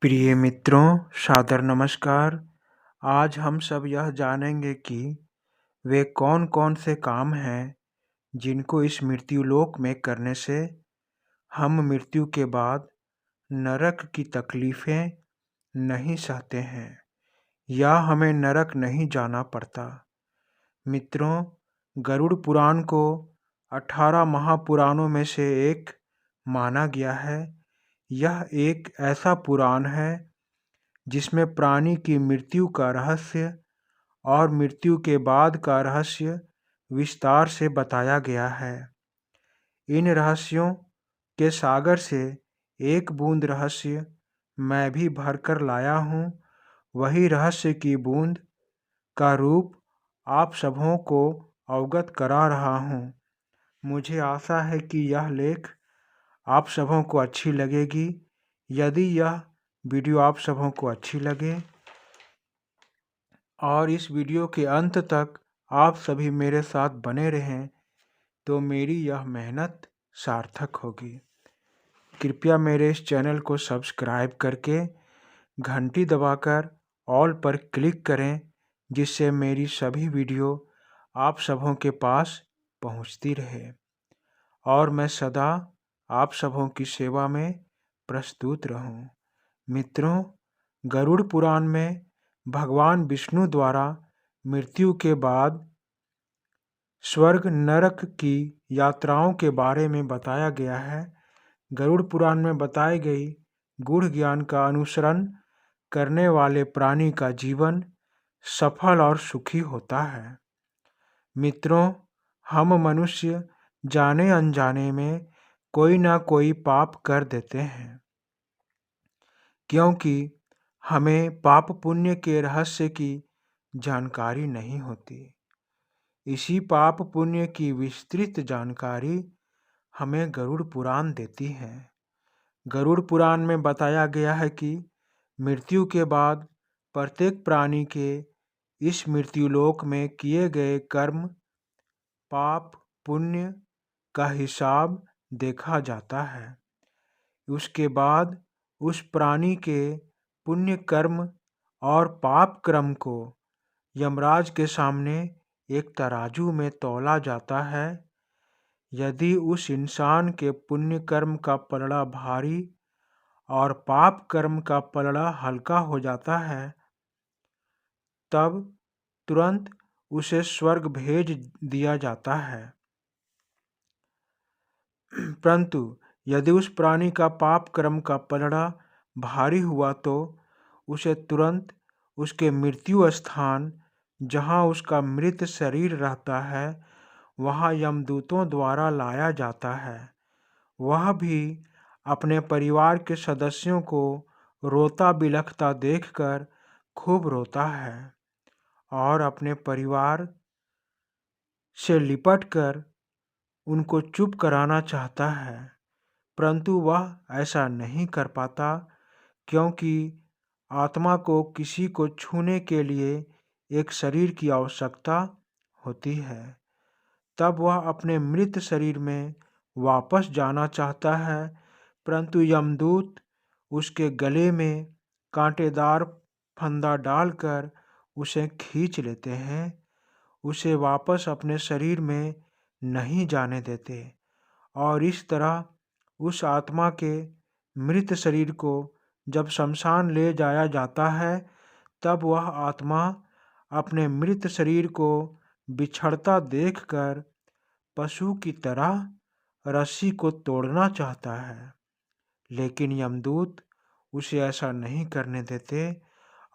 प्रिय मित्रों, सादर नमस्कार। आज हम सब यह जानेंगे कि वे कौन-कौन से काम हैं जिनको इस मृत्युलोक में करने से हम मृत्यु के बाद नरक की तकलीफ़ें नहीं सहते हैं या हमें नरक नहीं जाना पड़ता। मित्रों, गरुड़ पुराण को 18 महापुराणों में से एक माना गया है। यह एक ऐसा पुराण है जिसमें प्राणी की मृत्यु का रहस्य और मृत्यु के बाद का रहस्य विस्तार से बताया गया है। इन रहस्यों के सागर से एक बूंद रहस्य मैं भी भरकर लाया हूँ। वही रहस्य की बूंद का रूप आप सबों को अवगत करा रहा हूँ। मुझे आशा है कि यह लेख आप सबों को अच्छी लगेगी। यदि यह वीडियो आप सबों को अच्छी लगे और इस वीडियो के अंत तक आप सभी मेरे साथ बने रहें तो मेरी यह मेहनत सार्थक होगी। कृपया मेरे इस चैनल को सब्सक्राइब करके घंटी दबाकर ऑल पर क्लिक करें, जिससे मेरी सभी वीडियो आप सबों के पास पहुंचती रहे और मैं सदा आप सबों की सेवा में प्रस्तुत रहूं। मित्रों, गरुड़ पुराण में भगवान विष्णु द्वारा मृत्यु के बाद स्वर्ग नरक की यात्राओं के बारे में बताया गया है। गरुड़ पुराण में बताई गई गूढ़ ज्ञान का अनुसरण करने वाले प्राणी का जीवन सफल और सुखी होता है। मित्रों, हम मनुष्य जाने अनजाने में कोई ना कोई पाप कर देते हैं, क्योंकि हमें पाप पुण्य के रहस्य की जानकारी नहीं होती। इसी पाप पुण्य की विस्तृत जानकारी हमें गरुड़ पुराण देती है। गरुड़ पुराण में बताया गया है कि मृत्यु के बाद प्रत्येक प्राणी के इस मृत्युलोक में किए गए कर्म पाप पुण्य का हिसाब देखा जाता है। उसके बाद उस प्राणी के पुण्य कर्म और पाप कर्म को यमराज के सामने एक तराजू में तौला जाता है। यदि उस इंसान के पुण्य कर्म का पलड़ा भारी और पाप कर्म का पलड़ा हल्का हो जाता है, तब तुरंत उसे स्वर्ग भेज दिया जाता है। परंतु यदि उस प्राणी का पाप कर्म का पलड़ा भारी हुआ तो उसे तुरंत उसके मृत्यु स्थान, जहाँ उसका मृत शरीर रहता है, वहाँ यमदूतों द्वारा लाया जाता है। वह भी अपने परिवार के सदस्यों को रोता बिलखता देखकर खूब रोता है और अपने परिवार से लिपटकर उनको चुप कराना चाहता है, परंतु वह ऐसा नहीं कर पाता, क्योंकि आत्मा को किसी को छूने के लिए एक शरीर की आवश्यकता होती है। तब वह अपने मृत शरीर में वापस जाना चाहता है, परंतु यमदूत उसके गले में कांटेदार फंदा डालकर उसे खींच लेते हैं, उसे वापस अपने शरीर में नहीं जाने देते और इस तरह उस आत्मा के मृत शरीर को जब शमशान ले जाया जाता है, तब वह आत्मा अपने मृत शरीर को बिछड़ता देखकर पशु की तरह रस्सी को तोड़ना चाहता है, लेकिन यमदूत उसे ऐसा नहीं करने देते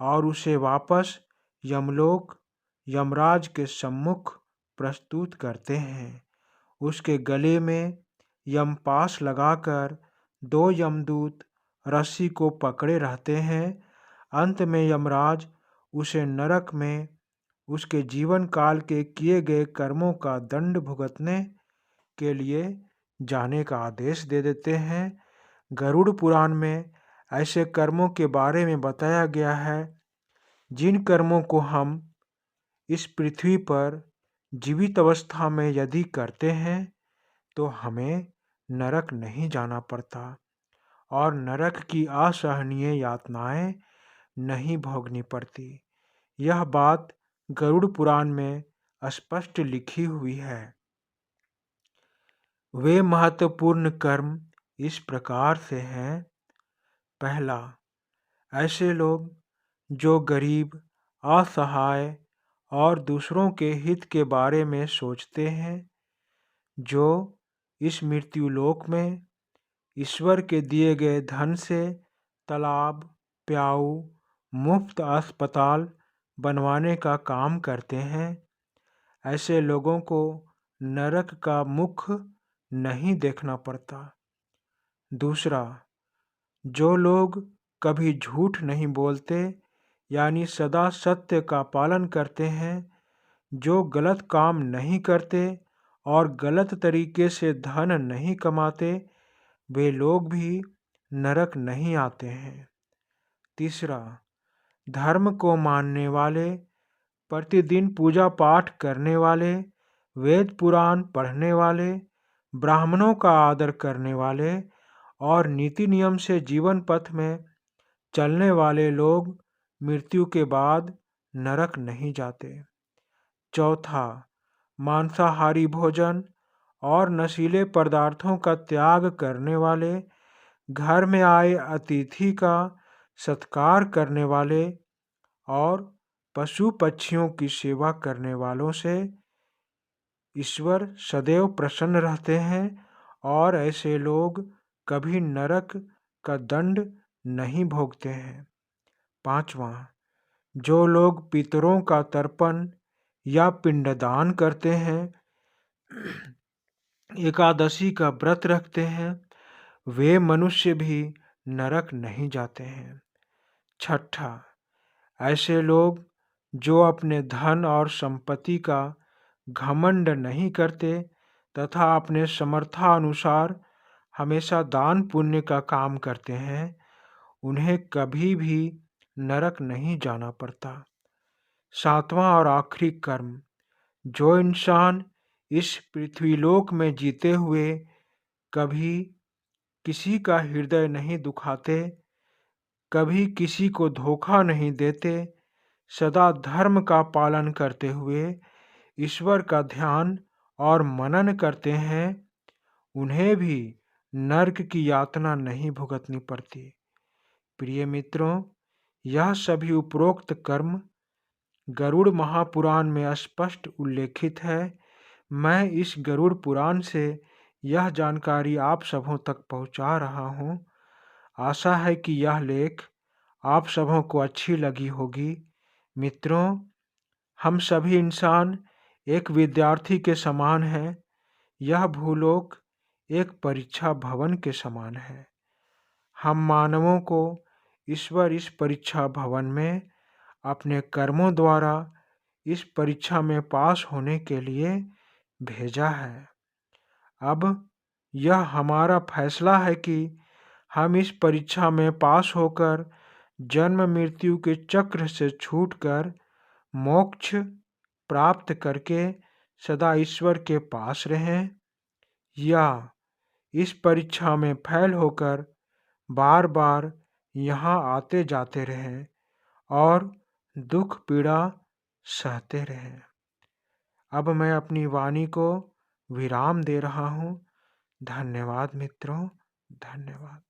और उसे वापस यमलोक यमराज के सम्मुख प्रस्तुत करते हैं। उसके गले में यमपाश लगाकर 2 यमदूत रस्सी को पकड़े रहते हैं। अंत में यमराज उसे नरक में उसके जीवन काल के किए गए कर्मों का दंड भुगतने के लिए जाने का आदेश दे देते हैं। गरुड़ पुराण में ऐसे कर्मों के बारे में बताया गया है जिन कर्मों को हम इस पृथ्वी पर जीवित अवस्था में यदि करते हैं तो हमें नरक नहीं जाना पड़ता और नरक की असहनीय यातनाएं नहीं भोगनी पड़ती। यह बात गरुड़ पुराण में स्पष्ट लिखी हुई है। वे महत्वपूर्ण कर्म इस प्रकार से हैं। पहला, ऐसे लोग जो गरीब, असहाय और दूसरों के हित के बारे में सोचते हैं, जो इस मृत्युलोक में ईश्वर के दिए गए धन से तालाब, प्याऊ, मुफ्त अस्पताल बनवाने का काम करते हैं, ऐसे लोगों को नरक का मुख नहीं देखना पड़ता। दूसरा, जो लोग कभी झूठ नहीं बोलते यानी सदा सत्य का पालन करते हैं, जो गलत काम नहीं करते और गलत तरीके से धन नहीं कमाते, वे लोग भी नरक नहीं आते हैं। तीसरा, धर्म को मानने वाले, प्रतिदिन पूजा पाठ करने वाले, वेद पुराण पढ़ने वाले, ब्राह्मणों का आदर करने वाले और नीति नियम से जीवन पथ में चलने वाले लोग मृत्यु के बाद नरक नहीं जाते। चौथा, मांसाहारी भोजन और नशीले पदार्थों का त्याग करने वाले, घर में आए अतिथि का सत्कार करने वाले और पशु पक्षियों की सेवा करने वालों से ईश्वर सदैव प्रसन्न रहते हैं और ऐसे लोग कभी नरक का दंड नहीं भोगते हैं। पांचवा, जो लोग पितरों का तर्पण या पिंडदान करते हैं, एकादशी का व्रत रखते हैं, वे मनुष्य भी नरक नहीं जाते हैं। छठा, ऐसे लोग जो अपने धन और संपत्ति का घमंड नहीं करते तथा अपने समर्थानुसार हमेशा दान पुण्य का काम करते हैं, उन्हें कभी भी नरक नहीं जाना पड़ता। सातवां और आखिरी कर्म, जो इंसान इस पृथ्वीलोक में जीते हुए कभी किसी का हृदय नहीं दुखाते, कभी किसी को धोखा नहीं देते, सदा धर्म का पालन करते हुए ईश्वर का ध्यान और मनन करते हैं, उन्हें भी नरक की यातना नहीं भुगतनी पड़ती। प्रिय मित्रों, यह सभी उपरोक्त कर्म गरुड़ महापुराण में स्पष्ट उल्लेखित है। मैं इस गरुड़ पुराण से यह जानकारी आप सबों तक पहुंचा रहा हूं। आशा है कि यह लेख आप सबों को अच्छी लगी होगी। मित्रों, हम सभी इंसान एक विद्यार्थी के समान हैं। यह भूलोक एक परीक्षा भवन के समान है। हम मानवों को ईश्वर इस परीक्षा भवन में अपने कर्मों द्वारा इस परीक्षा में पास होने के लिए भेजा है। अब यह हमारा फैसला है कि हम इस परीक्षा में पास होकर जन्म मृत्यु के चक्र से छूटकर मोक्ष प्राप्त करके सदा ईश्वर के पास रहें, या इस परीक्षा में फेल होकर बार बार यहाँ आते जाते रहें और दुख पीड़ा सहते रहें। अब मैं अपनी वाणी को विराम दे रहा हूँ। धन्यवाद मित्रों, धन्यवाद।